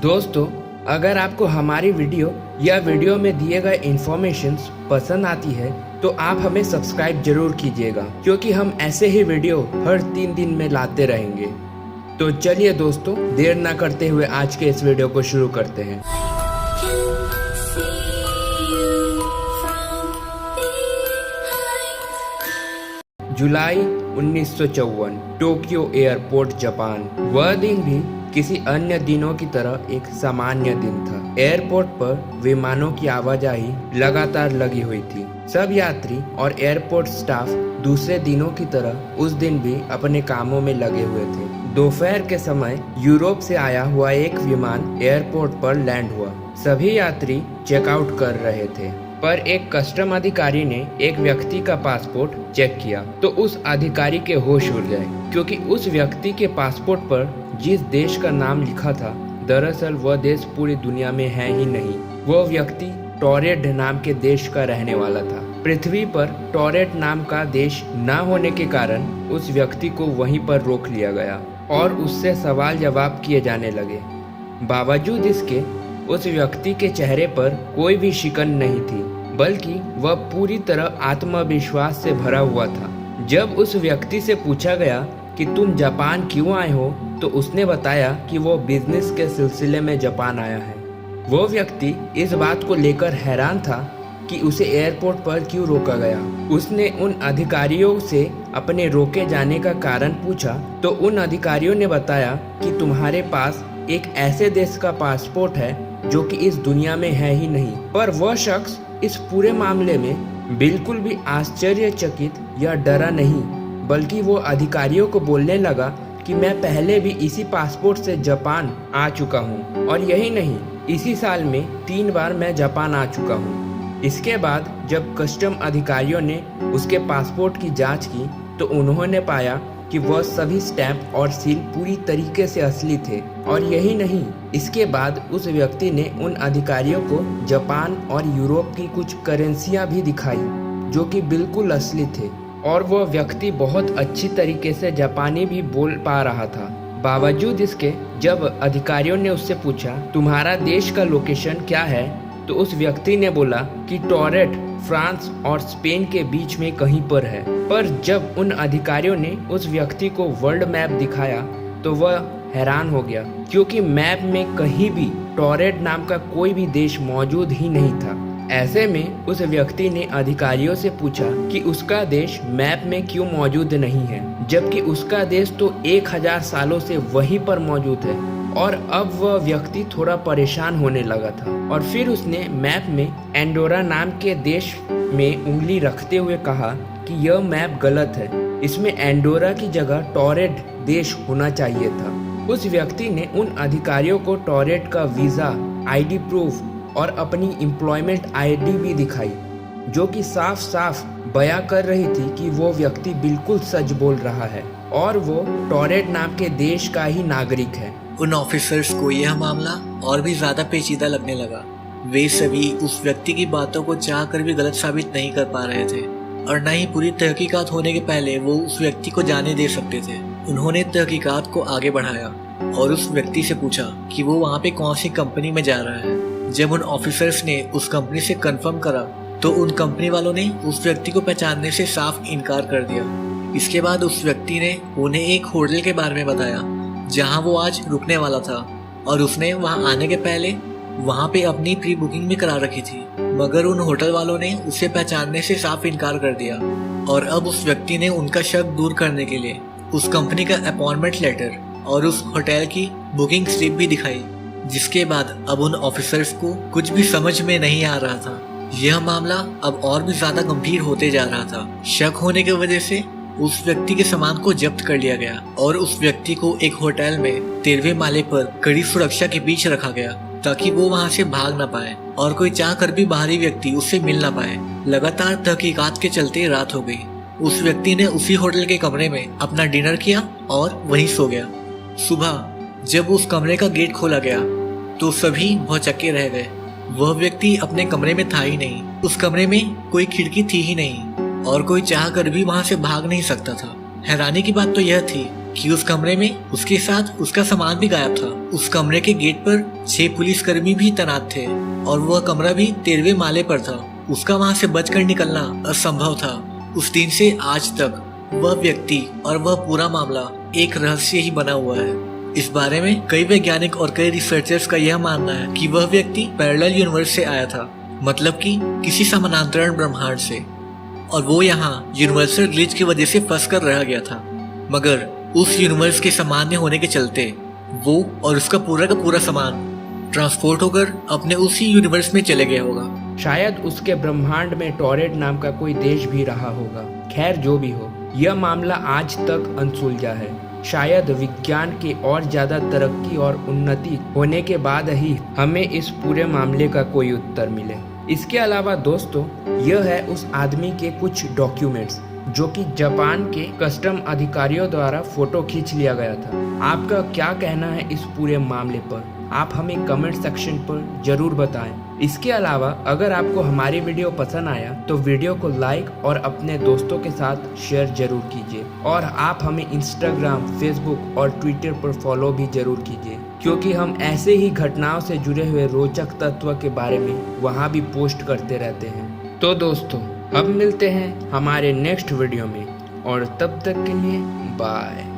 दोस्तों, अगर आपको हमारी वीडियो या वीडियो में दिए गए इंफॉर्मेशंस पसंद आती है तो आप हमें सब्सक्राइब जरूर कीजिएगा, क्योंकि हम ऐसे ही वीडियो हर 3 दिन में लाते रहेंगे। तो चलिए दोस्तों, देर ना करते हुए आज के इस वीडियो को शुरू करते हैं। जुलाई 1954, टोक्यो एयरपोर्ट, जापान। वह दिन भी किसी अन्य दिनों की तरह एक सामान्य दिन था। एयरपोर्ट पर विमानों की आवाजाही लगातार लगी हुई थी। सब यात्री और एयरपोर्ट स्टाफ दूसरे दिनों की तरह उस दिन भी अपने कामों में लगे हुए थे। दोपहर के समय यूरोप से आया हुआ एक विमान एयरपोर्ट पर लैंड हुआ। सभी यात्री चेकआउट कर रहे थे, पर एक कस्टम अधिकारी ने एक व्यक्ति का पासपोर्ट चेक किया तो उस अधिकारी के होश उड़ गए, क्योंकि उस व्यक्ति के पासपोर्ट पर जिस देश का नाम लिखा था, दरअसल वह देश पूरी दुनिया में है ही नहीं। वह व्यक्ति टोरेट नाम के देश का रहने वाला था। पृथ्वी पर टोरेट नाम का देश न होने के कारण उस व्यक्ति को वहीं पर रोक लिया गया और उससे सवाल जवाब किए जाने लगे। बावजूद इसके उस व्यक्ति के चेहरे पर कोई भी शिकन नहीं थी, बल्कि वह पूरी तरह आत्मविश्वास से भरा हुआ था। जब उस व्यक्ति से पूछा गया कि तुम जापान क्यों आए हो, तो उसने बताया कि वो बिजनेस के सिलसिले में जापान आया है। वो व्यक्ति इस बात को लेकर हैरान था कि उसे एयरपोर्ट पर क्यों रोका गया। उसने उन अधिकारियों से अपने रोके जाने का कारण पूछा तो उन अधिकारियों ने बताया कि तुम्हारे पास एक ऐसे देश का पासपोर्ट है जो कि इस दुनिया में है ही नहीं। पर वह शख्स इस पूरे मामले में बिल्कुल भी आश्चर्यचकित या डरा नहीं, बल्कि वो अधिकारियों को बोलने लगा कि मैं पहले भी इसी पासपोर्ट से जापान आ चुका हूँ, और यही नहीं, इसी साल में 3 बार मैं जापान आ चुका हूँ। इसके बाद जब कस्टम अधिकारियों ने उसके पासपोर्ट की जांच की तो उन्होंने पाया कि वह सभी स्टैंप और सील पूरी तरीके से असली थे। और यही नहीं, इसके बाद उस व्यक्ति ने उन अधिकारियों को जापान और यूरोप की कुछ करेंसियां भी दिखाई जो कि बिल्कुल असली थे, और वह व्यक्ति बहुत अच्छी तरीके से जापानी भी बोल पा रहा था। बावजूद इसके जब अधिकारियों ने उससे पूछा तुम्हारा देश का लोकेशन क्या है, तो उस व्यक्ति ने बोला कि टोरेट फ्रांस और स्पेन के बीच में कहीं पर है। पर जब उन अधिकारियों ने उस व्यक्ति को वर्ल्ड मैप दिखाया तो वह हैरान हो गया, क्योंकि मैप में कहीं भी टोरेट नाम का कोई भी देश मौजूद ही नहीं था। ऐसे में उस व्यक्ति ने अधिकारियों से पूछा कि उसका देश मैप में क्यों मौजूद नहीं है, जबकि उसका देश तो 1000 सालों से वहीं पर मौजूद है। और अब वह व्यक्ति थोड़ा परेशान होने लगा था, और फिर उसने मैप में एंडोरा नाम के देश में उंगली रखते हुए कहा कि यह मैप गलत है, इसमें एंडोरा की जगह टोरेट देश होना चाहिए था। उस व्यक्ति ने उन अधिकारियों को टोरेट का वीज़ा, आईडी प्रूफ और अपनी एम्प्लॉयमेंट आईडी भी दिखाई, जो कि साफ साफ बयां कर रही थी कि वो व्यक्ति बिल्कुल सच बोल रहा है और वो टोरेट नाम के देश का ही नागरिक है। उन ऑफिसर्स को यह मामला और भी ज्यादा पेचीदा लगने लगा। वे सभी उस व्यक्ति की बातों को चाह कर भी गलत साबित नहीं कर पा रहे थे, और न ही पूरी तहकीकात होने के पहले वो उस व्यक्ति को जाने दे सकते थे। उन्होंने तहकीकात को आगे बढ़ाया और उस व्यक्ति से पूछा कि वो वहाँ पे कौन सी कंपनी में जा रहा है। जब उन ऑफिसर्स ने उस कंपनी से कंफर्म करा तो उन कंपनी वालों ने उस व्यक्ति को पहचानने से साफ इनकार कर दिया। इसके बाद उस व्यक्ति ने उन्हें एक होटल के बारे में बताया जहां वो आज रुकने वाला था, और उसने वहां आने के पहले वहां पे अपनी प्री बुकिंग भी करा रखी थी। मगर उन होटल वालों ने उसे पहचानने से साफ इनकार कर दिया, और अब उस व्यक्ति ने उनका शक दूर करने के लिए उस कंपनी का अपॉइंटमेंट लेटर और उस होटल की बुकिंग स्लिप भी दिखाई। जिसके बाद अब उन ऑफिसर्स को कुछ भी समझ में नहीं आ रहा था। यह मामला अब और भी ज्यादा गंभीर होते जा रहा था। शक होने की वजह से उस व्यक्ति के सामान को जब्त कर लिया गया और उस व्यक्ति को एक होटल में 13वें माले पर कड़ी सुरक्षा के बीच रखा गया, ताकि वो वहां से भाग न पाए और कोई चाह कर भी बाहरी व्यक्ति उससे मिल न पाए। लगातार तहकीकात के चलते रात हो गई। उस व्यक्ति ने उसी होटल के कमरे में अपना डिनर किया और वहीं सो गया। सुबह जब उस कमरे का गेट खोला गया तो सभी भौचक्के रह गए। वह व्यक्ति अपने कमरे में था ही नहीं। उस कमरे में कोई खिड़की थी ही नहीं और कोई चाह कर भी वहां से भाग नहीं सकता था। हैरानी की बात तो यह थी कि उस कमरे में उसके साथ उसका सामान भी गायब था। उस कमरे के गेट पर 6 पुलिसकर्मी भी तैनात थे और वह कमरा भी 13वें माले पर था। उसका वहां से बचकर निकलना असंभव था। उस दिन से आज तक वह व्यक्ति और वह पूरा मामला एक रहस्य ही बना हुआ है। इस बारे में कई वैज्ञानिक और कई रिसर्चर्स का यह मानना है कि वह व्यक्ति पैरेलल यूनिवर्स से आया था, मतलब कि किसी समानांतरण ब्रह्मांड से, और वो यहाँ यूनिवर्सल ग्लिच की वजह से फंस कर रह गया था। मगर उस यूनिवर्स के सामान्य होने के चलते वो और उसका पूरा का पूरा सामान ट्रांसपोर्ट होकर अपने उसी यूनिवर्स में चले गया होगा। शायद उसके ब्रह्मांड में टॉरेड नाम का कोई देश भी रहा होगा। खैर जो भी हो, यह मामला आज तक अनसुलझा है। शायद विज्ञान की और ज्यादा तरक्की और उन्नति होने के बाद ही हमें इस पूरे मामले का कोई उत्तर मिले। इसके अलावा दोस्तों, यह है उस आदमी के कुछ डॉक्यूमेंट्स जो कि जापान के कस्टम अधिकारियों द्वारा फोटो खींच लिया गया था। आपका क्या कहना है इस पूरे मामले पर? आप हमें कमेंट सेक्शन पर जरूर बताएं। इसके अलावा अगर आपको हमारी वीडियो पसंद आया तो वीडियो को लाइक और अपने दोस्तों के साथ शेयर जरूर कीजिए, और आप हमें इंस्टाग्राम, फेसबुक और ट्विटर पर फॉलो भी जरूर कीजिए, क्योंकि हम ऐसे ही घटनाओं से जुड़े हुए रोचक तत्व के बारे में वहाँ भी पोस्ट करते रहते हैं। तो दोस्तों, अब मिलते हैं हमारे नेक्स्ट वीडियो में, और तब तक के लिए बाय।